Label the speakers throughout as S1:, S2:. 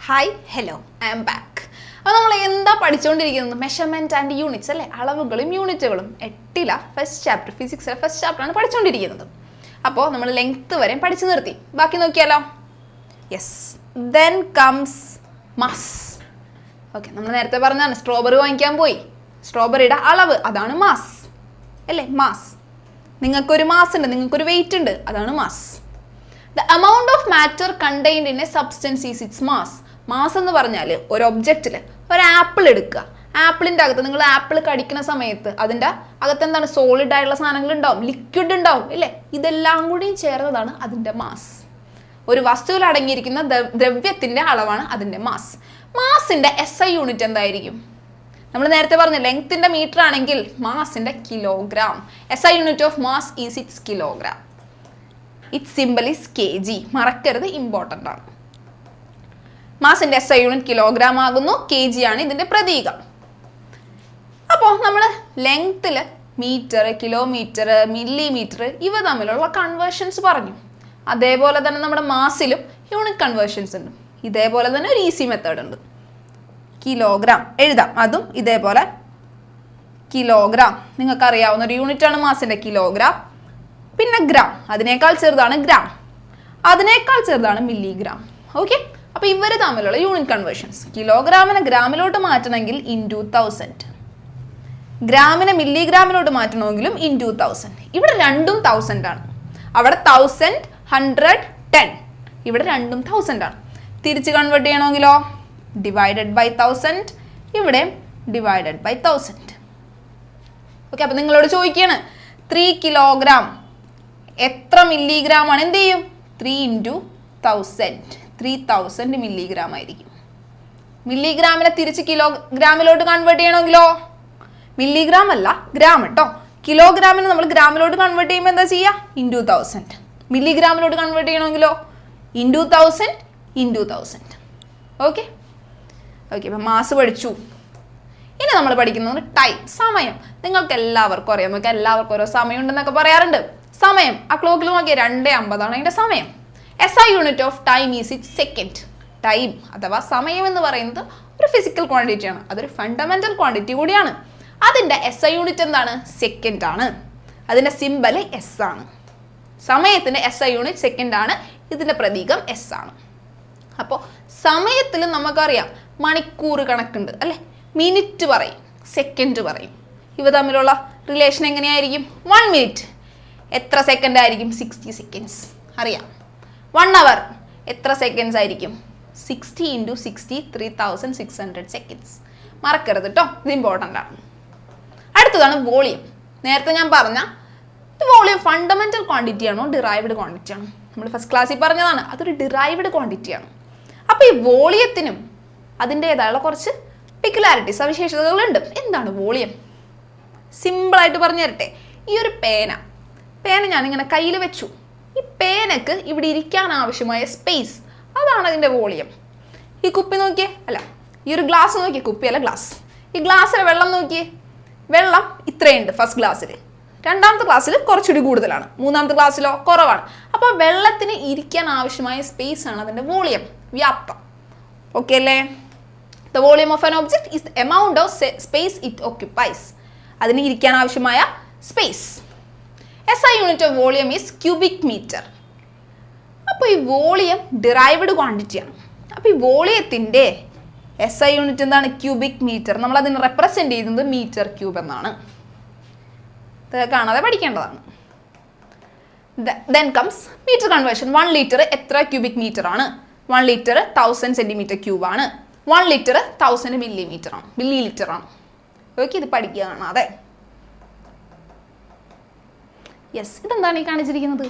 S1: Hi hello I M back. അപ്പോൾ നമ്മൾ എന്താ പഠിച്ചുകൊണ്ടിരിക്കുന്നത്? മെഷർമെൻറ്റ് ആൻഡ് യൂണിറ്റ്സ് അല്ലേ, അളവുകളും യൂണിറ്റുകളും. 8ലെ ഫസ്റ്റ് ചാപ്റ്റർ, ഫിസിക്സിലെ ഫസ്റ്റ് ചാപ്റ്ററാണ് പഠിച്ചുകൊണ്ടിരിക്കുന്നത്. അപ്പോൾ നമ്മൾ ലെങ്ത് വരെ പഠിച്ചു നിർത്തി. ബാക്കി നോക്കിയാലോ? Yes, then comes mass. Okay, നമ്മൾ നേരത്തെ പറഞ്ഞാണ് സ്ട്രോബെറി വാങ്ങിക്കാൻ പോയി, സ്ട്രോബെറിയുടെ അളവ് അതാണ് മാസ് അല്ലേ, മാസ്. നിങ്ങൾക്കൊരു മാസ് ഉണ്ട്, നിങ്ങൾക്കൊരു വെയിറ്റ് ഉണ്ട്, അതാണ് mass. The amount of matter contained in A substance is it's mass. Mass എന്ന് പറഞ്ഞാൽ ഒരു ഒബ്ജക്റ്റിൽ ഒരു ആപ്പിൾ എടുക്കുക, ആപ്പിളിൻ്റെ അകത്ത് നിങ്ങൾ ആപ്പിൾ കടിക്കുന്ന സമയത്ത് അതിൻ്റെ അകത്ത് എന്താണ്, സോളിഡ് ആയിട്ടുള്ള സാധനങ്ങൾ ഉണ്ടാവും, ലിക്വിഡ് ഉണ്ടാവും ഇല്ലേ, ഇതെല്ലാം കൂടി ചേർന്നതാണ് അതിൻ്റെ മാസ്. ഒരു വസ്തുവിൽ അടങ്ങിയിരിക്കുന്ന ദ്രവ്യത്തിൻ്റെ അളവാണ് അതിൻ്റെ മാസ്. മാസിൻ്റെ SI യൂണിറ്റ് എന്തായിരിക്കും? നമ്മൾ നേരത്തെ പറഞ്ഞു ലെങ്ത്തിൻ്റെ മീറ്റർ ആണെങ്കിൽ മാസിൻ്റെ kilogram. SI unit of mass is it's kilogram. It's symbol is kg. മറക്കരുത്, ഇമ്പോർട്ടൻ്റ് ആണ്. മാസിൻ്റെ SI യൂണിറ്റ് കിലോഗ്രാം ആകുന്നു, kg ആണ് ഇതിൻ്റെ പ്രതീകം. അപ്പോൾ നമ്മൾ ലെങ്ത്തിൽ മീറ്റർ, കിലോമീറ്റർ, മില്ലിമീറ്റർ ഇവ തമ്മിലുള്ള കൺവേർഷൻസ് പറഞ്ഞു. അതേപോലെ തന്നെ നമ്മുടെ മാസിലും യൂണിറ്റ് കൺവേർഷൻസ് ഉണ്ട്. ഇതേപോലെ തന്നെ ഒരു ഈസി മെത്തേഡ് ഉണ്ട്. കിലോഗ്രാം എഴുതാം, അതും ഇതേപോലെ കിലോഗ്രാം. നിങ്ങൾക്ക് അറിയാവുന്ന ഒരു യൂണിറ്റാണ് മാസിൻ്റെ കിലോഗ്രാം. പിന്നെ ഗ്രാം, അതിനേക്കാൾ ചെറുതാണ് ഗ്രാം, അതിനേക്കാൾ ചെറുതാണ് മില്ലിഗ്രാം. ഓക്കെ, അപ്പോൾ ഇവർ തമ്മിലുള്ള യൂണിറ്റ് കൺവേർഷൻസ്. കിലോഗ്രാമിനെ ഗ്രാമിലോട്ട് മാറ്റണമെങ്കിൽ ഇൻറ്റു 1000, ഗ്രാമിനെ മില്ലിഗ്രാമിലോട്ട് മാറ്റണമെങ്കിലും ഇൻറ്റു 1000. ഇവിടെ രണ്ടും 1000 ആണ്. അവിടെ 1000, 100, 10. ഇവിടെ രണ്ടും 1000 ആണ്. തിരിച്ച് കൺവേർട്ട് ചെയ്യണമെങ്കിലോ ഡിവൈഡഡ് ബൈ 1000, ഇവിടെ ഡിവൈഡഡ് ബൈ 1000. ഓക്കെ, അപ്പോൾ നിങ്ങളോട് ചോദിക്കുകയാണ് 3 കിലോഗ്രാം എത്ര മില്ലിഗ്രാം ആണ്? എന്ത് ചെയ്യും? 3 × 1000, 3000 മില്ലിഗ്രാം ആയിരിക്കും. മില്ലിഗ്രാമിനെ തിരിച്ച് കിലോഗ്രാമിലോട്ട് കൺവേർട്ട് ചെയ്യണമെങ്കിലോ, മില്ലിഗ്രാം അല്ല ഗ്രാം കേട്ടോ, കിലോഗ്രാമിനെ നമ്മൾ ഗ്രാമിലോട്ട് കൺവേർട്ട് ചെയ്യുമ്പോൾ എന്താ ചെയ്യുക? ഇൻറ്റു 1000. മില്ലിഗ്രാമിലോട്ട് കൺവേർട്ട് ചെയ്യണമെങ്കിലോ ഇൻറ്റു 1000 ഇൻറ്റു 1000. ഓക്കെ ഓക്കെ, അപ്പം മാസ് പഠിച്ചു. ഇനി നമ്മൾ പഠിക്കുന്നത് ടൈം, സമയം. നിങ്ങൾക്ക് എല്ലാവർക്കും അറിയാം, നമുക്ക് എല്ലാവർക്കും ഓരോ സമയം ഉണ്ടെന്നൊക്കെ പറയാറുണ്ട്. സമയം ആ ക്ലോക്കിൽ നോക്കിയാൽ 2:50 ആണ് അതിൻ്റെ സമയം. SI unit of time is it second. Time അഥവാ സമയം എന്ന് പറയുന്നത് ഒരു ഫിസിക്കൽ ക്വാണ്ടിറ്റിയാണ്, അതൊരു ഫണ്ടമെന്റൽ ക്വാണ്ടിറ്റി കൂടിയാണ്. അതിൻ്റെ SI യൂണിറ്റ് എന്താണ്? സെക്കൻഡ് ആണ്. അതിൻ്റെ സിമ്പൽ S ആണ്. സമയത്തിൻ്റെ SI യൂണിറ്റ് സെക്കൻഡ് ആണ്, ഇതിൻ്റെ പ്രതീകം S ആണ്. അപ്പോൾ സമയത്തിൽ നമുക്കറിയാം മണിക്കൂർ കണക്കുണ്ട് അല്ലേ, മിനിറ്റ് പറയും, സെക്കൻഡ് പറയും. ഇവ തമ്മിലുള്ള റിലേഷൻ എങ്ങനെയായിരിക്കും? 1 മിനിറ്റ് എത്ര സെക്കൻഡ് ആയിരിക്കും? 60 സെക്കൻഡ്സ്. അറിയാം. 1 അവർ എത്ര സെക്കൻഡ്സ് ആയിരിക്കും? 60 × 60, 3600 സെക്കൻഡ്സ്. മറക്കരുത് കേട്ടോ, ഇത് ഇമ്പോർട്ടൻ്റ് ആണ്. അടുത്തതാണ് വോളിയം. നേരത്തെ ഞാൻ പറഞ്ഞ വോളിയം ഫണ്ടമെന്റൽ ക്വാണ്ടിറ്റി ആണോ ഡിറൈവ്ഡ് ക്വാണ്ടിറ്റി ആണോ? നമ്മൾ ഫസ്റ്റ് ക്ലാസ്സിൽ പറഞ്ഞതാണ്, അതൊരു ഡിറൈവ്ഡ് ക്വാണ്ടിറ്റിയാണ്. അപ്പോൾ ഈ വോളിയത്തിനും അതിൻ്റേതായുള്ള കുറച്ച് പെക്യുലാരിറ്റി, സവിശേഷതകളുണ്ട്. എന്താണ് വോളിയം? സിമ്പിളായിട്ട് പറഞ്ഞു തരട്ടെ. ഈ ഒരു പേന ഞാനിങ്ങനെ കയ്യിൽ വെച്ചു. ഈ പേനക്ക് ഇവിടെ ഇരിക്കാൻ ആവശ്യമായ സ്പേസ്, അതാണ് അതിൻ്റെ വോളിയം. ഈ കുപ്പി നോക്കിയേ, അല്ല ഈ ഒരു ഗ്ലാസ് നോക്കിയേ, കുപ്പിയല്ല ഗ്ലാസ്. ഈ ഗ്ലാസ്സിലെ വെള്ളം നോക്കിയേ, വെള്ളം ഇത്രയുണ്ട് ഫസ്റ്റ് ക്ലാസ്സിൽ, രണ്ടാമത്തെ ക്ലാസ്സിൽ കുറച്ചുകൂടി കൂടുതലാണ്, മൂന്നാമത്തെ ക്ലാസ്സിലോ കുറവാണ്. അപ്പോൾ വെള്ളത്തിന് ഇരിക്കാൻ ആവശ്യമായ സ്പേസ് ആണ് അതിൻ്റെ വോളിയം, വ്യാപ്തം. ഓക്കെ അല്ലേ? The volume of an object is the amount of space it occupies. അതിന് ഇരിക്കാൻ ആവശ്യമായ space. SI unit of volume is cubic metre. അപ്പോൾ ഈ വോളിയം ഡിറൈവ്ഡ് ക്വാണ്ടിറ്റിയാണ്. അപ്പോൾ ഈ വോളിയത്തിൻ്റെ SI യൂണിറ്റ് എന്താണ്? Cubic metre. നമ്മൾ അതിനെ റെപ്രസെൻ്റ് ചെയ്യുന്നത് മീറ്റർ ക്യൂബ് എന്നാണ്. ഇതൊക്കെ കാണാതെ പഠിക്കേണ്ടതാണ്. Then comes metre conversion. 1 litre എത്ര ക്യൂബിക് മീറ്റർ ആണ്? 1 ലിറ്റർ 1000 സെൻറ്റിമീറ്റർ ക്യൂബ് ആണ്. 1 ലിറ്റർ 1000 മില്ലിമീറ്റർ ആണ്, മില്ലി ലിറ്റർ ആണ്. ഓക്കെ, ഇത് പഠിക്കുക കാണാതെ. യെസ്, ഇതെന്താണ് ഈ കാണിച്ചിരിക്കുന്നത്?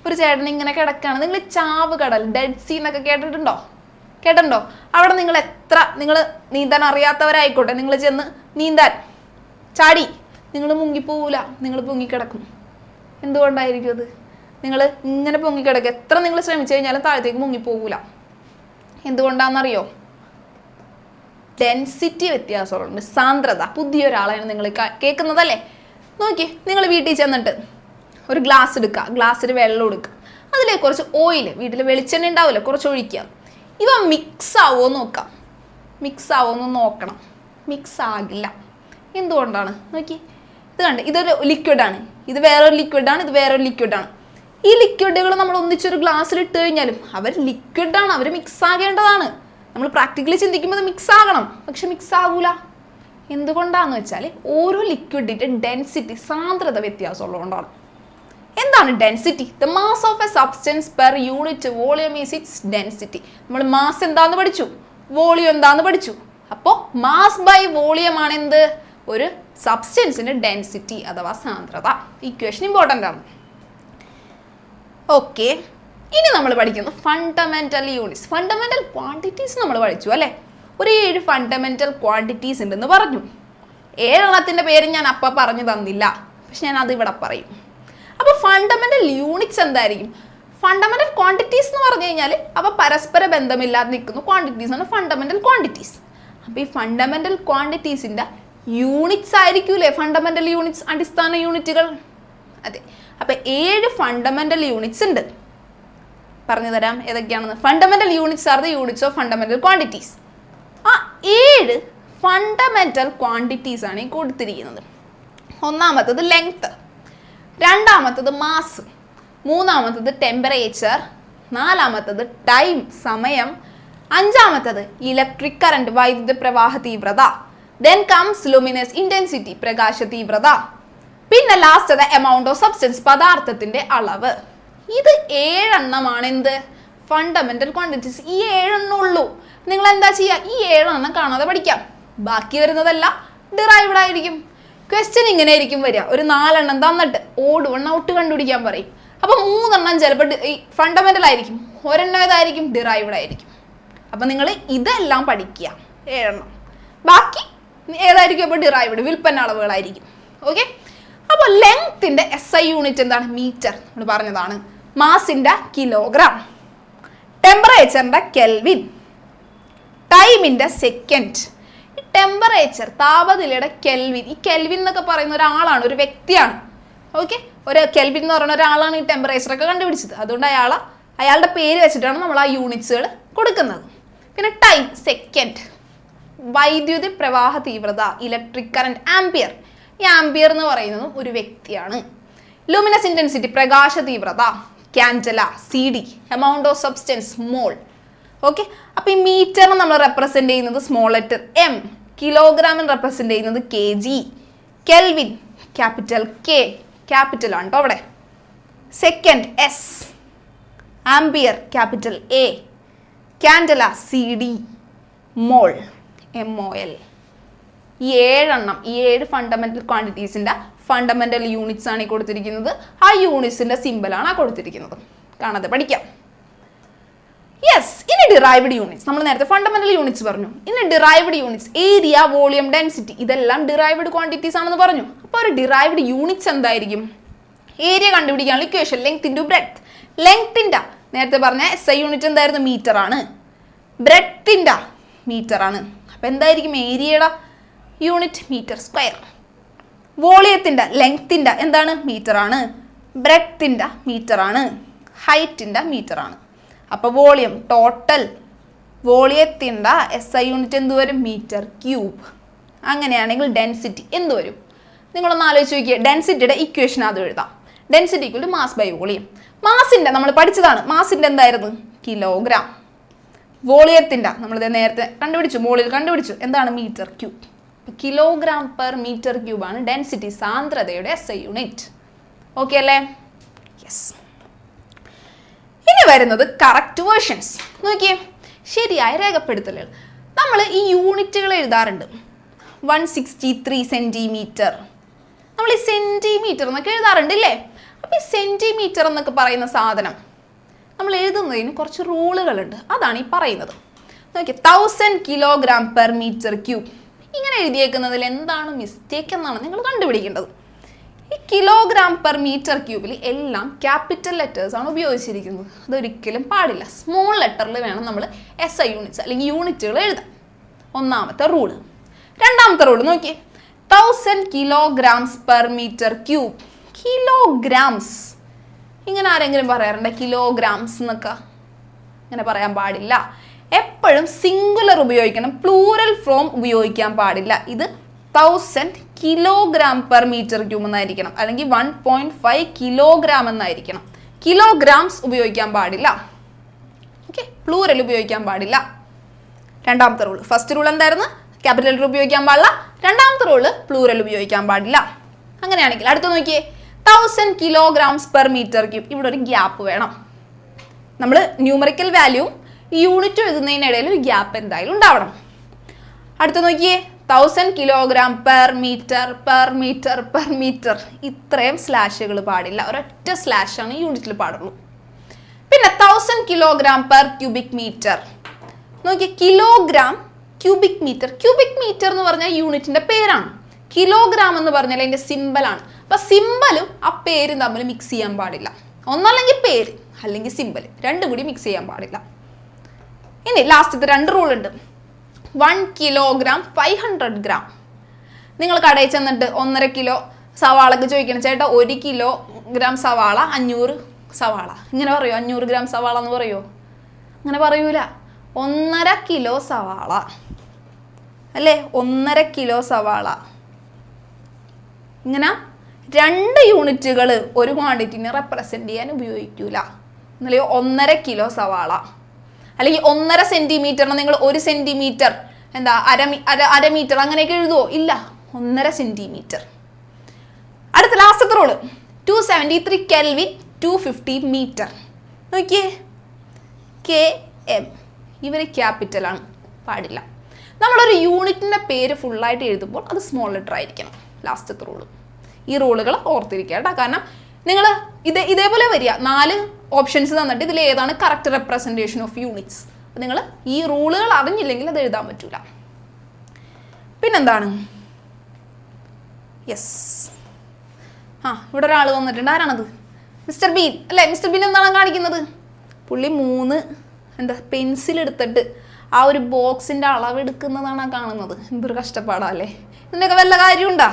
S1: ഒരു ചേട്ടൻ ഇങ്ങനെ കിടക്കുകയാണ്. നിങ്ങൾ ചാവ് കടൽ, ഡെഡ് സീ എന്നൊക്കെ കേട്ടിട്ടുണ്ടോ? അവിടെ നിങ്ങൾ നീന്താൻ അറിയാത്തവരായിക്കോട്ടെ, നിങ്ങൾ ചെന്ന് നീന്താൻ ചാടി, നിങ്ങൾ മുങ്ങിപ്പോവില്ല, നിങ്ങൾ പൊങ്ങിക്കിടക്കും. എന്തുകൊണ്ടായിരിക്കും അത്? നിങ്ങൾ ഇങ്ങനെ പൊങ്ങിക്കിടക്കുക, എത്ര നിങ്ങൾ ശ്രമിച്ചു കഴിഞ്ഞാലും താഴത്തേക്ക് മുങ്ങിപ്പോകില്ല. എന്തുകൊണ്ടാണെന്നറിയോ? ഡെൻസിറ്റി വ്യത്യാസമുണ്ട്, സാന്ദ്രത. പുതിയൊരാളാണ് നിങ്ങൾ കേൾക്കുന്നതല്ലേ? നോക്കി, നിങ്ങൾ വീട്ടിൽ ചെന്നിട്ട് ഒരു ഗ്ലാസ് എടുക്കുക, ഗ്ലാസ്സിൽ വെള്ളം എടുക്കുക, അതിലേക്ക് കുറച്ച് ഓയിൽ, വീട്ടിൽ വെളിച്ചെണ്ണ ഉണ്ടാവില്ല, കുറച്ച് ഒഴിക്കുക. ഇവ മിക്സ് ആവുമോ നോക്കാം. മിക്സ് ആവുമോ നോക്കണം. മിക്സ് ആകില്ല. എന്തുകൊണ്ടാണ് നോക്കി, ഇത് കണ്ട്, ഇതൊരു ലിക്വിഡാണ്, ഇത് വേറൊരു ലിക്വിഡാണ്, ഇത് വേറൊരു ലിക്വിഡാണ്. ഈ ലിക്വിഡുകൾ നമ്മൾ ഒന്നിച്ചൊരു ഗ്ലാസ്സിൽ ഇട്ട് കഴിഞ്ഞാലും അവർ ലിക്വിഡാണ്, അവർ മിക്സ് ആകേണ്ടതാണ്. നമ്മൾ പ്രാക്ടിക്കലി ചിന്തിക്കുമ്പോൾ അത് മിക്സ് ആകണം, പക്ഷെ മിക്സ് ആകൂല. എന്തുകൊണ്ടാന്ന് വെച്ചാൽ ഓരോ ലിക്വിഡിന്റെ ഡെൻസിറ്റി, സാന്ദ്രത വ്യത്യാസമുള്ളതുകൊണ്ടാണ്. എന്താണ് density? The mass of A substance per unit volume is it's density. നമ്മൾ മാസ് എന്താന്ന് പഠിച്ചു, വോളിയം എന്താന്ന് പഠിച്ചു. അപ്പോൾ മാസ് ബൈ വോളിയം ആണ് എന്ത്? ഒരു സബ്സ്റ്റൻസിന്റെ ഡെൻസിറ്റി അഥവാ സാന്ദ്രത. ഇക്വേഷൻ ഇമ്പോർട്ടൻ്റ് ആണ്. ഓക്കെ, ഇനി നമ്മൾ പഠിക്കുന്നത് ഫണ്ടമെന്റൽ യൂണിറ്റ്സ്. ഫണ്ടമെന്റൽ ക്വാണ്ടിറ്റീസ് നമ്മൾ പഠിച്ചു അല്ലേ? ഒരു 7 ഫണ്ടമെന്റൽ ക്വാണ്ടിറ്റീസ് ഉണ്ടെന്ന് പറഞ്ഞു. 7 എണ്ണത്തിൻ്റെ പേര് ഞാൻ അപ്പം പറഞ്ഞു തന്നില്ല, പക്ഷെ ഞാൻ അത് ഇവിടെ പറയും. അപ്പോൾ ഫണ്ടമെന്റൽ യൂണിറ്റ്സ് എന്തായിരിക്കും? ഫണ്ടമെന്റൽ ക്വാണ്ടിറ്റീസ് എന്ന് പറഞ്ഞു കഴിഞ്ഞാൽ അവ പരസ്പര ബന്ധമില്ലാതെ നിൽക്കുന്ന ക്വാണ്ടിറ്റീസ് ആണ് ഫണ്ടമെന്റൽ ക്വാണ്ടിറ്റീസ്. അപ്പോൾ ഈ ഫണ്ടമെന്റൽ ക്വാണ്ടിറ്റീസിൻ്റെ യൂണിറ്റ്സ് ആയിരിക്കൂലേ ഫണ്ടമെന്റൽ യൂണിറ്റ്സ്, അടിസ്ഥാന യൂണിറ്റുകൾ? അതെ. അപ്പോൾ 7 ഫണ്ടമെന്റൽ യൂണിറ്റ്സ് ഉണ്ട്. പറഞ്ഞു തരാം ഏതൊക്കെയാണെന്ന്. Fundamental units are the units of fundamental quantities. ആ 7 ഫണ്ടമെന്റൽ ക്വാണ്ടിറ്റീസ് ആണ് ഈ കൊടുത്തിരിക്കുന്നത്. ഒന്നാമത്തത് ലെങ്ത്, രണ്ടാമത്തത് മാസ്, മൂന്നാമത്തത് ടെമ്പറേച്ചർ, നാലാമത്തത് ടൈം സമയം, അഞ്ചാമത്തത് ഇലക്ട്രിക് കറന്റ് വൈദ്യുത പ്രവാഹ തീവ്രത, ദെൻ കംസ് ലൂമിനസ് ഇന്റൻസിറ്റി പ്രകാശ തീവ്രത, പിന്നെ last the amount of substance പദാർത്ഥത്തിന്റെ അളവ്. ഇത് 7 എണ്ണമാണ് എന്ത്? Fundamental quantities. ഈ 7 എണ്ണം ഉള്ളൂ. നിങ്ങൾ എന്താ ചെയ്യുക? ഈ 7 എണ്ണം കാണാതെ പഠിക്കാം. ബാക്കി വരുന്നതെല്ലാം ഡിറൈവ്ഡ് ആയിരിക്കും. ക്വസ്റ്റ്യൻ ഇങ്ങനെ ആയിരിക്കും വരിക. ഒരു 4 എണ്ണം തന്നിട്ട് ഓട് 1 ഔട്ട് കണ്ടുപിടിക്കാൻ പറയും. അപ്പോൾ 3 എണ്ണം ചിലപ്പോൾ ഫണ്ടമെന്റൽ ആയിരിക്കും, ഒരെണ്ണം ഏതായിരിക്കും? ഡിറൈവ്ഡ് ആയിരിക്കും. അപ്പം നിങ്ങൾ ഇതെല്ലാം പഠിക്കുക 7 എണ്ണം. ബാക്കി ഏതായിരിക്കും? അപ്പോൾ ഡിറൈവ്ഡ്, വിൽപ്പന അളവുകളായിരിക്കും. ഓക്കെ. അപ്പോൾ ലെങ്ത്തിന്റെ SI യൂണിറ്റ് എന്താണ്? മീറ്റർ, നമ്മൾ പറഞ്ഞതാണ്. മാസിന്റെ കിലോഗ്രാം, ടെമ്പറേച്ചറിന്റെ കെൽവിൻ, ടൈമിന്റെ സെക്കൻഡ്. ഈ ടെമ്പറേച്ചർ, താപനിലയുടെ കെൽവിൻ, ഈ കെൽവിൻ എന്നൊക്കെ പറയുന്ന ഒരാളാണ്, ഒരു വ്യക്തിയാണ്. ഓക്കെ. ഒരു കെൽവിൻ എന്ന് പറയുന്ന ഒരാളാണ് ഈ ടെമ്പറേച്ചറൊക്കെ കണ്ടുപിടിച്ചത്. അതുകൊണ്ട് അയാളുടെ പേര് വെച്ചിട്ടാണ് നമ്മൾ ആ യൂണിറ്റ്സുകൾ കൊടുക്കുന്നത്. പിന്നെ ടൈം, സെക്കൻഡ്. വൈദ്യുതി പ്രവാഹ തീവ്രത, ഇലക്ട്രിക് കറന്റ്, ആംപിയർ. ഈ ആംപിയർ എന്ന് പറയുന്നതും ഒരു വ്യക്തിയാണ്. ലൂമിനസ് ഇന്റൻസിറ്റി പ്രകാശ തീവ്രത, candela, CD, amount of substance, mole. Okay. അപ്പോൾ ഈ മീറ്ററിന് നമ്മൾ റെപ്രസെന്റ് ചെയ്യുന്നത് സ്മോൾ ലെറ്റർ M, കിലോഗ്രാമിന് റെപ്രസെന്റ് ചെയ്യുന്നത് kg, kelvin capital K, capital ആണ് കേട്ടോ അവിടെ, second S, ampere capital A, candela CD, mole MOL. ഈ 7 എണ്ണം, ഈ 7 ഫണ്ടമെന്റൽ ക്വാണ്ടിറ്റീസിന്റെ ഫണ്ടമെന്റൽ യൂണിറ്റ്സ് ആണ് ഈ കൊടുത്തിരിക്കുന്നത്. ആ യൂണിറ്റ്സിന്റെ സിമ്പിളാണ് ആ കൊടുത്തിരിക്കുന്നത്. കാണാതെ പഠിക്കാം. യെസ്. ഇനി ഡിറൈവ്ഡ് യൂണിറ്റ്സ്. നമ്മൾ നേരത്തെ ഫണ്ടമെന്റൽ യൂണിറ്റ്സ് പറഞ്ഞു. ഇനി derived units, area, volume, density, ഇതെല്ലാം ഡിറൈവ്ഡ് ക്വാണ്ടിറ്റീസ് ആണെന്ന് പറഞ്ഞു. അപ്പോൾ ഒരു ഡിറൈവ്ഡ് യൂണിറ്റ്സ് എന്തായിരിക്കും? ഏരിയ കണ്ടുപിടിക്കാനുള്ള ഇക്വേഷൻ ലെങ്ത് ഇൻറ്റു ബ്രെഡ്ത്ത്. ലെങ്ത്തിന്റെ നേരത്തെ പറഞ്ഞ SI യൂണിറ്റ് എന്തായിരുന്നു? മീറ്റർ ആണ്. ബ്രെഡ്ത്തിന്റെ മീറ്റർ ആണ്. അപ്പോൾ എന്തായിരിക്കും ഏരിയയുടെ യൂണിറ്റ്? Metre square. വോളിയത്തിന്റെ, ലെങ്ത്തിന്റെ എന്താണ്? മീറ്റർ ആണ്. ബ്രെഡ്ത്തിന്റെ മീറ്റർ ആണ്. ഹൈറ്റിന്റെ മീറ്റർ ആണ്. അപ്പോൾ വോളിയം, ടോട്ടൽ വോളിയത്തിന്റെ SI യൂണിറ്റ് എന്ത് വരും? Metre cube. അങ്ങനെയാണെങ്കിൽ ഡെൻസിറ്റി എന്ത് വരും? നിങ്ങളൊന്ന് ആലോചിച്ച് നോക്കിയേ. ഡെൻസിറ്റിയുടെ ഇക്വേഷൻ അത് എഴുതാം. Density equal to mass by volume. മാസിന്റെ നമ്മൾ പഠിച്ചതാണ്. മാസിന്റെ എന്തായിരുന്നു? കിലോഗ്രാം. വോളിയത്തിന്റെ നമ്മൾ നേരത്തെ കണ്ടുപിടിച്ചു, മോളിൽ കണ്ടുപിടിച്ചു, എന്താണ്? Metre cube. Kilogram per metre cube ആണ് ഡെൻസിറ്റി, സാന്ദ്രതയുടെ SI യൂണിറ്റ്. ഓക്കെ അല്ലേ? യെസ്. ഇനി വരുന്നത് കറക്റ്റ് വേർഷൻസ്. നോക്കിയേ, ശരിയായ രേഖപ്പെടുത്തലുകൾ. നമ്മൾ ഈ യൂണിറ്റുകൾ എഴുതാറുണ്ട്. 163 സെന്റിമീറ്റർ. നമ്മൾ ഈ സെന്റിമീറ്റർ എന്നൊക്കെ എഴുതാറുണ്ട് ഇല്ലേ? അപ്പോൾ ഈ സെന്റിമീറ്റർ എന്നൊക്കെ പറയുന്ന സാധനം നമ്മൾ എഴുതുന്നതിന് കുറച്ച് റൂളുകളുണ്ട്. അതാണ് ഈ പറയുന്നത്. നോക്കിയേ, 1000 കിലോഗ്രാം പെർ മീറ്റർ ക്യൂബ്. ഇങ്ങനെ എഴുതിയേക്കുന്നതിൽ എന്താണ് മിസ്റ്റേക്ക് എന്നാണ് നിങ്ങൾ കണ്ടുപിടിക്കേണ്ടത്. ഈ കിലോഗ്രാം പെർ മീറ്റർ ക്യൂബിൽ എല്ലാം ക്യാപിറ്റൽ ലെറ്റേഴ്സ് ആണ് ഉപയോഗിച്ചിരിക്കുന്നത്. അതൊരിക്കലും പാടില്ല. സ്മോൾ ലെറ്ററിൽ വേണം നമ്മൾ SI യൂണിറ്റ്സ് അല്ലെങ്കിൽ യൂണിറ്റുകൾ എഴുതാൻ. ഒന്നാമത്തെ റൂള്. രണ്ടാമത്തെ റൂള് നോക്കിയേ, 1000 kilograms per metre cube. Kilograms ഇങ്ങനെ ആരെങ്കിലും പറയാറുണ്ട്? കിലോഗ്രാംസ് എന്നൊക്കെ ഇങ്ങനെ പറയാൻ പാടില്ല. എപ്പോഴും സിംഗുലർ ഉപയോഗിക്കണം, പ്ലൂറൽ ഫോം ഉപയോഗിക്കാൻ പാടില്ല. ഇത് 1000 കിലോഗ്രാം പെർ മീറ്റർ ക്യൂബ് എന്നായിരിക്കണം, അല്ലെങ്കിൽ 1.5 കിലോഗ്രാം എന്നായിരിക്കണം. കിലോഗ്രാംസ് ഉപയോഗിക്കാൻ പാടില്ല. ഓക്കെ, പ്ലൂറൽ ഉപയോഗിക്കാൻ പാടില്ല. രണ്ടാമത്തെ റൂൾ. ഫസ്റ്റ് റൂൾ എന്തായിരുന്നു? ക്യാപിറ്റൽ ലെറ്റർ ഉപയോഗിക്കാൻ പാടില്ല. രണ്ടാമത്തെ റൂള് പ്ലൂറൽ ഉപയോഗിക്കാൻ പാടില്ല. അങ്ങനെയാണെങ്കിൽ അടുത്ത നോക്കിയേ, 1000 കിലോഗ്രാംസ് പെർ മീറ്റർ ക്യൂബ്. ഇവിടെ ഒരു ഗ്യാപ്പ് വേണം. നമ്മൾ ന്യൂമറിക്കൽ വാല്യൂ യൂണിറ്റ് എഴുതുന്നതിനിടയിൽ ഒരു ഗ്യാപ്പ് എന്തായാലും ഉണ്ടാവണം. അടുത്ത നോക്കിയേ, 1000 kilogram per metre per metre per metre. ഇത്രയും സ്ലാഷുകൾ പാടില്ല, ഒരൊറ്റ സ്ലാഷാണ് യൂണിറ്റിൽ പാടുള്ളൂ. പിന്നെ 1000 കിലോഗ്രാം പെർ ക്യൂബിക് മീറ്റർ. നോക്കിയേ, kilogram cubic metre. Cubic metre എന്ന് പറഞ്ഞാൽ യൂണിറ്റിന്റെ പേരാണ്. കിലോഗ്രാം എന്ന് പറഞ്ഞാൽ അതിന്റെ സിമ്പലാണ്. അപ്പൊ സിമ്പലും ആ പേരും തമ്മിൽ മിക്സ് ചെയ്യാൻ പാടില്ല. ഒന്നല്ലെങ്കിൽ പേര് അല്ലെങ്കിൽ സിമ്പൽ, രണ്ടും കൂടി മിക്സ് ചെയ്യാൻ പാടില്ല. ഇനി ലാസ്റ്റത്തെ 2 റൂൾ ഉണ്ട്. 1 കിലോഗ്രാം 500 ഗ്രാം. നിങ്ങൾ കടയിൽ ചെന്നിട്ട് 1.5 കിലോ സവാളക്ക് ചോദിക്കണം, ചേട്ടാ 1 കിലോഗ്രാം സവാള 500 സവാള. ഇങ്ങനെ പറയോ? 500 ഗ്രാം സവാള എന്ന് പറയോ? അങ്ങനെ പറയൂല. 1.5 കിലോ സവാള അല്ലേ? 1.5 കിലോ സവാള. ഇങ്ങനെ 2 യൂണിറ്റുകൾ ഒരു ക്വാണ്ടിറ്റിനെ റെപ്രസെന്റ് ചെയ്യാൻ ഉപയോഗിക്കൂല. എന്നല്ലേ 1.5 കിലോ സവാള, അല്ലെങ്കിൽ 1.5 സെന്റിമീറ്ററിന് നിങ്ങൾ 1 സെന്റിമീറ്റർ എന്താ അര മീറ്റർ അങ്ങനെയൊക്കെ എഴുതുവോ? ഇല്ല, 1.5 സെന്റിമീറ്റർ. അടുത്ത ലാസ്റ്റത്തെ റോള് 273 കെൽവിൻ 250 മീറ്റർ. നോക്കിയേ, KM ഇവര് ക്യാപിറ്റലാണ്, പാടില്ല. നമ്മളൊരു യൂണിറ്റിന്റെ പേര് ഫുള്ളായിട്ട് എഴുതുമ്പോൾ അത് സ്മോൾ ലെറ്റർ ആയിരിക്കണം. ലാസ്റ്റത്തെ റൂള്. ഈ റൂളുകൾ ഓർത്തിരിക്കുക കേട്ടോ. കാരണം നിങ്ങൾ ഇതേപോലെ വരിക, 4 ഓപ്ഷൻസ് തന്നിട്ട് ഇതിൽ ഏതാണ് കറക്റ്റ് റെപ്രസെൻറ്റേഷൻ ഓഫ് യൂണിറ്റ്സ്. നിങ്ങൾ ഈ റൂളുകൾ അറിഞ്ഞില്ലെങ്കിൽ അത് എഴുതാൻ പറ്റൂല. പിന്നെന്താണ്? യെസ്, ഇവിടെ ഒരാൾ വന്നിട്ടുണ്ട്. ആരാണത്? മിസ്റ്റർ ബീൻ അല്ലേ? മിസ്റ്റർ ബീൻ എന്താണ് കാണിക്കുന്നത്? പുള്ളി 3 പെൻസിൽ എടുത്തിട്ട് ആ ഒരു ബോക്സിന്റെ അളവ് എടുക്കുന്നതാണ് കാണുന്നത്. എന്തൊരു കഷ്ടപ്പാടല്ലേ. ഇതിനൊക്കെ വല്ല കാര്യമുണ്ടോ?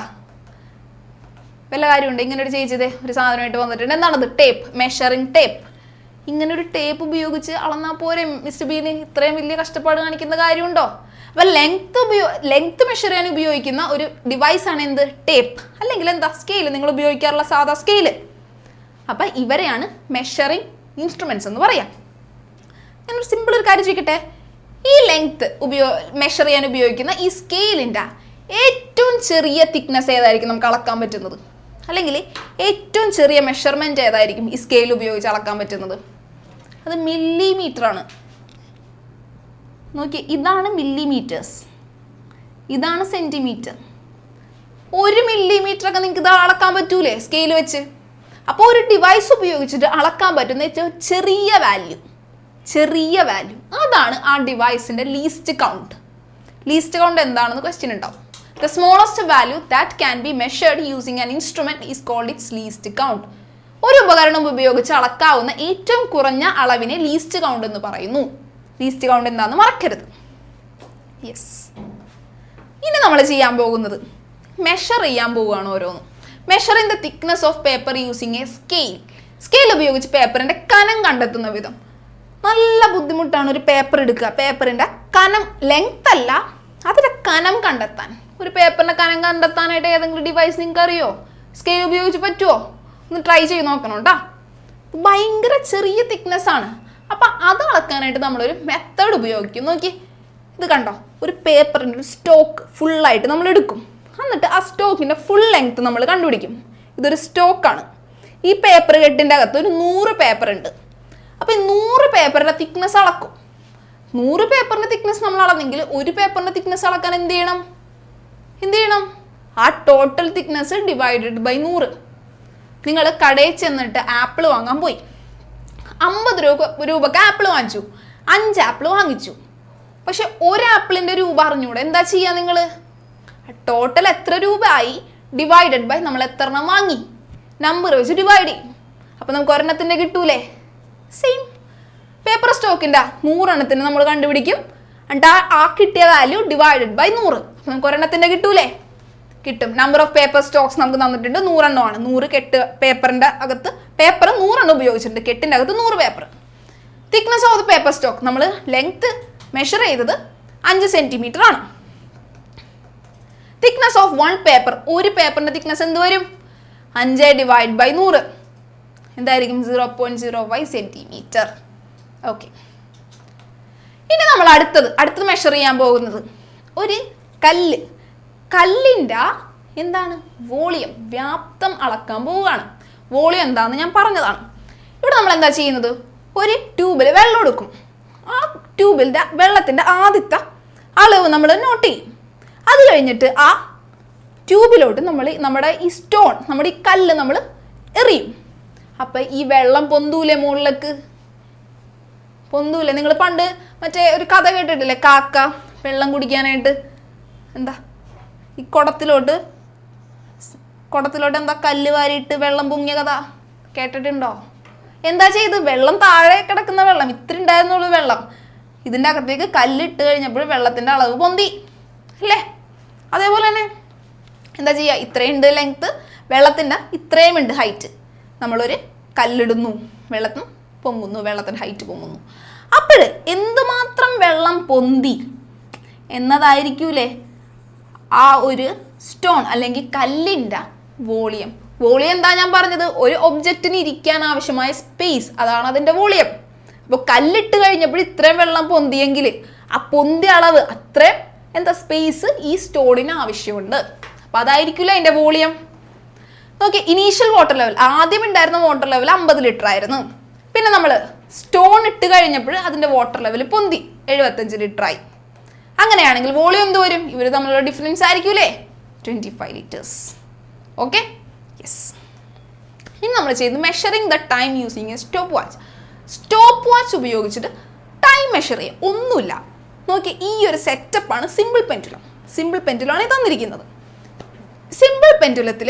S1: വല്ല കാര്യമുണ്ട്? ഇങ്ങനെ ഒരു ചേച്ചിതേ ഒരു സാധനമായിട്ട് വന്നിട്ടുണ്ട്. എന്താണത്? Tape, measuring tape. ഇങ്ങനെ ഒരു ടേപ്പ് ഉപയോഗിച്ച് അളന്നാൽ പോരെ മിസ്റ്റർ ബീന്? ഇത്രയും വലിയ കഷ്ടപ്പാട് കാണിക്കുന്ന കാര്യമുണ്ടോ? അപ്പൊ ലെങ്ത് മെഷർ ചെയ്യാൻ ഉപയോഗിക്കുന്ന ഒരു ഡിവൈസ് ആണ് എന്ത്? ടേപ്പ്. അല്ലെങ്കിൽ എന്താ? സ്കെയിൽ. നിങ്ങൾ ഉപയോഗിക്കാറുള്ള സാധാ സ്കെയില്. അപ്പൊ ഇവരെയാണ് മെഷറിംഗ് ഇൻസ്ട്രുമെന്റ്സ് എന്ന് പറയാം. ഞാനൊരു സിമ്പിൾ ഒരു കാര്യം ചോദിക്കട്ടെ. ഈ ലെങ്ത് മെഷർ ചെയ്യാൻ ഉപയോഗിക്കുന്ന ഈ സ്കെയിലിന്റെ ഏറ്റവും ചെറിയ തിക്നെസ് ഏതായിരിക്കും നമുക്ക് അളക്കാൻ പറ്റുന്നത്? അല്ലെങ്കിൽ ഏറ്റവും ചെറിയ മെഷർമെന്റ് ഏതായിരിക്കും ഈ സ്കെയിൽ ഉപയോഗിച്ച് അളക്കാൻ പറ്റുന്നത്? അത് മില്ലിമീറ്റർ ആണ്. നോക്കി, ഇതാണ് മില്ലിമീറ്റേഴ്സ്, ഇതാണ് സെന്റിമീറ്റർ. 1 മില്ലിമീറ്റർ ഒക്കെ നിങ്ങൾക്ക് ഇത് അളക്കാൻ പറ്റൂലേ സ്കെയിൽ വെച്ച്? അപ്പോൾ ഒരു ഡിവൈസ് ഉപയോഗിച്ചിട്ട് അളക്കാൻ പറ്റുന്ന ഏറ്റവും ചെറിയ വാല്യൂ അതാണ് ആ ഡിവൈസിന്റെ ലീസ്റ്റ് കൗണ്ട്. ലീസ്റ്റ് കൗണ്ട് എന്താണെന്ന് ക്വസ്റ്റ്യൻ ഉണ്ടാവും. The smallest value that can be measured using an instrument is called its least count. ഒരു ഉപകരണം ഉപയോഗിച്ച് അളക്കാവുന്ന ഏറ്റവും കുറഞ്ഞ അളവിനെ ലീസ്റ്റ് കൗണ്ട് എന്ന് പറയുന്നു. ലീസ്റ്റ് കൗണ്ട് എന്താണെന്ന് മറക്കരുത്. യെസ്. ഇനി നമ്മൾ ചെയ്യാൻ പോകുന്നത് മെഷർ ചെയ്യാൻ പോവുകയാണ് ഓരോന്നും. Measuring the thickness of paper using A scale. Scale ഉപയോഗിച്ച് പേപ്പറിന്റെ കനം കണ്ടെത്തുന്ന വിധം. നല്ല ബുദ്ധിമുട്ടാണ് ഒരു പേപ്പർ എടുക്കുക, പേപ്പറിന്റെ കനം, ലെങ്ത് അല്ല, അതിന്റെ കനം കണ്ടെത്താൻ. ഒരു പേപ്പറിന്റെ കനം കണ്ടെത്താനായിട്ട് ഏതെങ്കിലും ഡിവൈസ് നിങ്ങൾക്ക് അറിയോ? സ്കെയിൽ ഉപയോഗിച്ച് പറ്റുമോ? ഒന്ന് ട്രൈ ചെയ്ത് നോക്കണം കേട്ടോ. ഭയങ്കര ചെറിയ തിക്നെസ് ആണ്. അപ്പം അത് അളക്കാനായിട്ട് നമ്മളൊരു മെത്തേഡ് ഉപയോഗിക്കും. നോക്കി, ഇത് കണ്ടോ? ഒരു പേപ്പറിൻ്റെ ഒരു സ്റ്റോക്ക് ഫുള്ളായിട്ട് നമ്മൾ എടുക്കും. എന്നിട്ട് ആ സ്റ്റോക്കിൻ്റെ ഫുൾ ലെങ്ത് നമ്മൾ കണ്ടുപിടിക്കും. ഇതൊരു സ്റ്റോക്കാണ്. ഈ പേപ്പർ കെട്ടിൻ്റെ അകത്ത് ഒരു 100 പേപ്പർ ഉണ്ട്. അപ്പം ഈ 100 പേപ്പറിൻ്റെ തിക്നെസ് അളക്കും. 100 പേപ്പറിൻ്റെ തിക്നെസ് നമ്മൾ അളന്നെങ്കിൽ ഒരു പേപ്പറിൻ്റെ തിക്നെസ് അളക്കാൻ എന്ത് ചെയ്യണം? ആ ടോട്ടൽ തിക്നെസ് ഡിവൈഡഡ് ബൈ 100. നിങ്ങൾ കടയിൽ ചെന്നിട്ട് ആപ്പിൾ വാങ്ങാൻ പോയി. 50 രൂപക്ക് ആപ്പിൾ വാങ്ങിച്ചു. 5 ആപ്പിൾ വാങ്ങിച്ചു. പക്ഷെ ഒരു ആപ്പിളിൻ്റെ രൂപ അറിഞ്ഞൂടെ? എന്താ ചെയ്യുക നിങ്ങൾ? ടോട്ടൽ എത്ര രൂപ ആയി ഡിവൈഡഡ് ബൈ നമ്മൾ എത്ര എണ്ണം വാങ്ങി, നമ്പർ വെച്ച് ഡിവൈഡ് ചെയ്യും. അപ്പം നമുക്ക് ഒരെണ്ണത്തിൻ്റെ കിട്ടൂലേ? സെയിം പേപ്പർ സ്റ്റോക്കിൻ്റെ 100 എണ്ണത്തിന് നമ്മൾ കണ്ടുപിടിക്കും. എന്നിട്ട് ആ കിട്ടിയ വാല്യൂ ഡിവൈഡഡ് ബൈ 100. അപ്പം നമുക്ക് ഒരെണ്ണത്തിൻ്റെ കിട്ടൂലേ? കിട്ടും. നമ്പർ ഓഫ് പേപ്പർ സ്റ്റോക്സ് നമുക്ക് തന്നിട്ടുണ്ട് 100 എണ്ണമാണ്. 100 കെട്ട് പേപ്പറിൻ്റെ അകത്ത് പേപ്പർ 100 എണ്ണം ഉപയോഗിച്ചിട്ടുണ്ട്. കെട്ടിൻ്റെ അകത്ത് 100 paper. Thickness of the paper stock നമ്മൾ ലെങ്ത് മെഷർ ചെയ്തത് 5 സെന്റിമീറ്റർ ആണ്. തിക്നെസ് ഓഫ് 1 പേപ്പർ, ഒരു പേപ്പറിന്റെ തിക്നെസ് എന്ത് വരും? 5/100 എന്തായിരിക്കും? 0.05 സെന്റിമീറ്റർ. ഓക്കെ, ഇനി നമ്മൾ അടുത്തത് മെഷർ ചെയ്യാൻ പോകുന്നത് ഒരു കല്ലിൻ്റെ എന്താണ്? വോളിയം, വ്യാപ്തം അളക്കാൻ പോവുകയാണ്. വോളിയം എന്താണെന്ന് ഞാൻ പറഞ്ഞതാണ്. ഇവിടെ നമ്മൾ എന്താ ചെയ്യുന്നത്? ഒരു ട്യൂബിൽ വെള്ളം എടുക്കും. ആ ട്യൂബിൻ്റെ വെള്ളത്തിൻ്റെ ആദ്യത്തെ അളവ് നമ്മൾ നോട്ട് ചെയ്യും. അത് കഴിഞ്ഞിട്ട് ആ ട്യൂബിലോട്ട് നമ്മുടെ ഈ സ്റ്റോൺ, നമ്മുടെ ഈ കല്ല് നമ്മൾ എറിയും. അപ്പം ഈ വെള്ളം പൊന്തൂലേ മുകളിലേക്ക്? പൊന്തൂലേ? നിങ്ങൾ പണ്ട് മറ്റേ ഒരു കഥ കേട്ടിട്ടില്ലേ? കാക്ക വെള്ളം കുടിക്കാനായിട്ട് എന്താ ഈ കുടത്തിലോട്ട് എന്താ കല്ല് വാരിയിട്ട് വെള്ളം പൊങ്ങിയ കഥ കേട്ടിട്ടുണ്ടോ? എന്താ ചെയ്ത്? വെള്ളം താഴെ കിടക്കുന്ന വെള്ളം, ഇത്ര ഉണ്ടായിരുന്നുള്ളൂ വെള്ളം, ഇതിൻ്റെ അകത്തേക്ക് കല്ലിട്ട് കഴിഞ്ഞപ്പോൾ വെള്ളത്തിൻ്റെ അളവ് പൊന്തി അല്ലേ? അതേപോലെ തന്നെ എന്താ ചെയ്യുക? ഇത്രയുണ്ട് ലെങ്ത്ത്, വെള്ളത്തിൻ്റെ ഇത്രയും ഉണ്ട് ഹൈറ്റ്. നമ്മളൊരു കല്ലിടുന്നു, വെള്ളത്തിന് പൊങ്ങുന്നു, വെള്ളത്തിൻ്റെ ഹൈറ്റ് പൊങ്ങുന്നു. അപ്പോൾ എന്തുമാത്രം വെള്ളം പൊന്തി എന്നതായിരിക്കൂലേ ആ ഒരു സ്റ്റോൺ അല്ലെങ്കിൽ കല്ലിൻ്റെ വോളിയം. വോളിയം എന്താ ഞാൻ പറഞ്ഞത്? ഒരു ഒബ്ജക്റ്റിന് ഇരിക്കാൻ ആവശ്യമായ സ്പേസ്, അതാണ് അതിൻ്റെ വോളിയം. അപ്പോൾ കല്ലിട്ട് കഴിഞ്ഞപ്പോൾ ഇത്രയും വെള്ളം പൊന്തിയെങ്കിൽ ആ പൊന്തിയ അളവ് അത്രയും എന്താ സ്പേസ് ഈ സ്റ്റോണിന് ആവശ്യമുണ്ട്. അപ്പം അതായിരിക്കില്ല അതിൻ്റെ വോളിയം. നോക്കി, ഇനീഷ്യൽ വാട്ടർ ലെവൽ, ആദ്യം ഉണ്ടായിരുന്ന വാട്ടർ ലെവൽ 50 ലിറ്റർ ആയിരുന്നു. പിന്നെ നമ്മൾ സ്റ്റോൺ ഇട്ട് കഴിഞ്ഞപ്പോൾ അതിൻ്റെ വാട്ടർ ലെവൽ പൊന്തി 75 ലിറ്റർ ആയി. അങ്ങനെയാണെങ്കിൽ വോളിയം എന്ത് വരും? ഇവർ തമ്മിലുള്ള ഡിഫറൻസ് ആയിരിക്കൂലേ 25 ലിറ്റേഴ്സ്. Okay, yes. ഇനി നമ്മൾ ചെയ്യുന്നത് measuring the time using A stop watch. Stop watch ഉപയോഗിച്ചിട്ട് ടൈം മെഷർ ചെയ്യുക. ഒന്നുമില്ല, നോക്കി, ഈ ഒരു സെറ്റപ്പാണ് സിമ്പിൾ പെൻഡുലം. സിമ്പിൾ പെൻഡുലമാണ് തന്നിരിക്കുന്നത്. സിമ്പിൾ പെൻഡുലത്തിൽ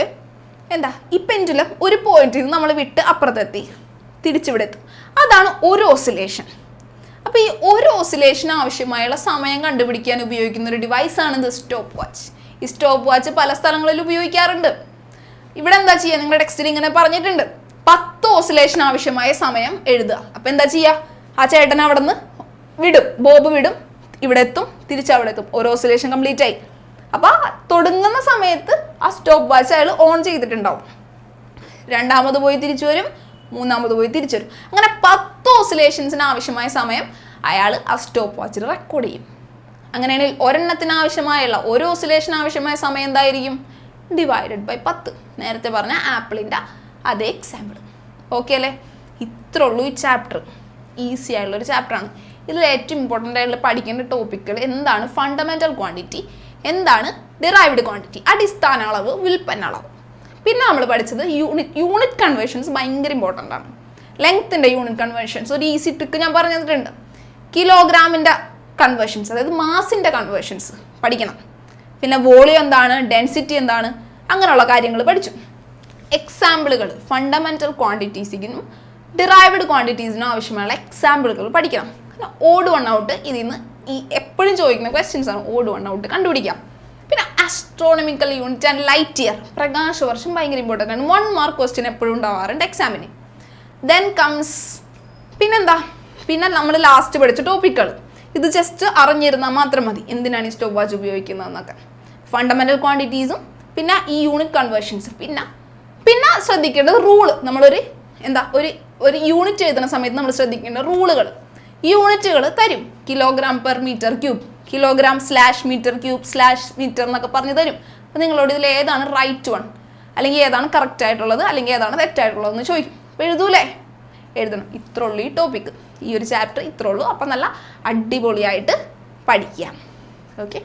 S1: എന്താ? ഈ പെൻഡുലം ഒരു പോയിന്റിൽ നിന്ന് നമ്മൾ വിട്ട് അപ്പുറത്തെത്തി, തിരിച്ചിവിടെ എത്തും. അതാണ് ഒരു ഓസിലേഷൻ. അപ്പോൾ ഈ ഒരു ഓസിലേഷന് ആവശ്യമായുള്ള സമയം കണ്ടുപിടിക്കാൻ ഉപയോഗിക്കുന്ന ഒരു ഡിവൈസാണ് ഇത് സ്റ്റോപ്പ് വാച്ച്. ഈ സ്റ്റോപ്പ് വാച്ച് പല സ്ഥലങ്ങളിൽ ഉപയോഗിക്കാറുണ്ട്. ഇവിടെ എന്താ ചെയ്യുക? നിങ്ങളുടെ ടെക്സ്റ്റിൽ ഇങ്ങനെ പറഞ്ഞിട്ടുണ്ട് 10 ഓസിലേഷൻ ആവശ്യമായ സമയം എഴുതുക. അപ്പം എന്താ ചെയ്യുക? ആ ചേട്ടൻ അവിടെ നിന്ന് വിടും, ബോബ് വിടും, ഇവിടെ എത്തും, തിരിച്ചവിടെ എത്തും, ഒരു ഓസിലേഷൻ കംപ്ലീറ്റ് ആയി. അപ്പോൾ തുടങ്ങുന്ന സമയത്ത് ആ സ്റ്റോപ്പ് വാച്ച് അയാൾ ഓൺ ചെയ്തിട്ടുണ്ടാവും. രണ്ടാമത് പോയി തിരിച്ചു വരും, മൂന്നാമത് പോയി തിരിച്ചു വരും. അങ്ങനെ 10 ഓസിലേഷൻസിന് ആവശ്യമായ സമയം അയാൾ ആ സ്റ്റോപ്പ് വാച്ചിൽ റെക്കോർഡ് ചെയ്യും. അങ്ങനെയാണെങ്കിൽ ഒരെണ്ണത്തിന് ആവശ്യമായുള്ള ഒരു ഓസിലേഷൻ ആവശ്യമായ സമയം എന്തായിരിക്കും? Divided by 10. നേരത്തെ പറഞ്ഞ ആപ്പിളിൻ്റെ അതേ എക്സാമ്പിൾ. ഓക്കെ അല്ലേ? ഇത്രേ ഉള്ളൂ ഈ ചാപ്റ്റർ. ഈസി ആയിട്ടുള്ളൊരു ചാപ്റ്ററാണ്. ഇതിൽ ഏറ്റവും ഇമ്പോർട്ടൻ്റ് ആയിട്ടുള്ള പഠിക്കേണ്ട ടോപ്പിക്കുകൾ എന്താണ്? ഫണ്ടമെൻ്റൽ ക്വാണ്ടിറ്റി, എന്താണ് ഡിറൈവ്ഡ് ക്വാണ്ടിറ്റി, അടിസ്ഥാന അളവ്, വിൽപ്പന അളവ്. പിന്നെ നമ്മൾ പഠിച്ചത് യൂണിറ്റ് കൺവേർഷൻസ് ഭയങ്കര ഇമ്പോർട്ടൻ്റ് ആണ്. ലെങ്ത്തിൻ്റെ യൂണിറ്റ് കൺവേർഷൻസ് ഒരു ഈസി ട്രിക്ക് ഞാൻ പറഞ്ഞു തന്നിട്ടുണ്ട്. കിലോഗ്രാമിൻ്റെ കൺവേർഷൻസ്, അതായത് മാസിൻ്റെ കൺവേർഷൻസ് പഠിക്കണം. പിന്നെ വോളിയം എന്താണ്, ഡെൻസിറ്റി എന്താണ്, അങ്ങനെയുള്ള കാര്യങ്ങൾ പഠിച്ചു. എക്സാമ്പിളുകൾ ഫണ്ടമെൻ്റൽ ക്വാണ്ടിറ്റീസിനും ഡിറൈവ്ഡ് ക്വാണ്ടിറ്റീസിനും ആവശ്യമുള്ള എക്സാമ്പിളുകൾ പഠിക്കണം. ഓഡ് വൺ ഔട്ട് ഇതിൽ നിന്ന് ഈ എപ്പോഴും ചോദിക്കുന്ന ക്വസ്റ്റ്യൻസ് ആണ്. ഓഡ് വൺ ഔട്ട് കണ്ടുപിടിക്കാം. പിന്നെ astronomical unit and light year, പ്രകാശവർഷം ഭയങ്കര ഇമ്പോർട്ടൻ്റ് ആണ്. 1 മാർക്ക് ക്വസ്റ്റ്യൻ എപ്പോഴും ഉണ്ടാവാറുണ്ട് എക്സാമിന്. ദെൻ കംസ് പിന്നെന്താ? പിന്നെ നമ്മൾ ലാസ്റ്റ് പഠിച്ച ടോപ്പിക്കുകൾ. ഇത് ജസ്റ്റ് അറിഞ്ഞിരുന്നാൽ മാത്രം മതി എന്തിനാണ് ഈ സ്റ്റോപ്പ് വാച്ച് ഉപയോഗിക്കുന്നതെന്നൊക്കെ. ഫണ്ടമെൻ്റൽ ക്വാണ്ടിറ്റീസും പിന്നെ ഈ യൂണിറ്റ് കൺവേർഷൻസും. പിന്നെ ശ്രദ്ധിക്കേണ്ടത് റൂള്. നമ്മളൊരു ഒരു യൂണിറ്റ് എഴുതുന്ന സമയത്ത് നമ്മൾ ശ്രദ്ധിക്കേണ്ട റൂളുകൾ. ഈ യൂണിറ്റുകൾ തരും. Kilogram per metre cube, kilogram / metre cube / metre എന്നൊക്കെ പറഞ്ഞു തരും. അപ്പോൾ നിങ്ങളോട് ഇതിൽ ഏതാണ് റൈറ്റ് വൺ, അല്ലെങ്കിൽ ഏതാണ് കറക്റ്റ് ആയിട്ടുള്ളത്, അല്ലെങ്കിൽ ഏതാണ് തെറ്റായിട്ടുള്ളതെന്ന് ചോദിക്കും. അപ്പോൾ എഴുതൂലേ? എഴുതണം. ഇത്രേ ഉള്ളൂ ഈ ടോപ്പിക്ക്. ഈ ഒരു ചാപ്റ്റർ ഇത്രേ ഉള്ളൂ. അപ്പം നല്ല അടിപൊളിയായിട്ട് പഠിക്കാം. ഓക്കെ.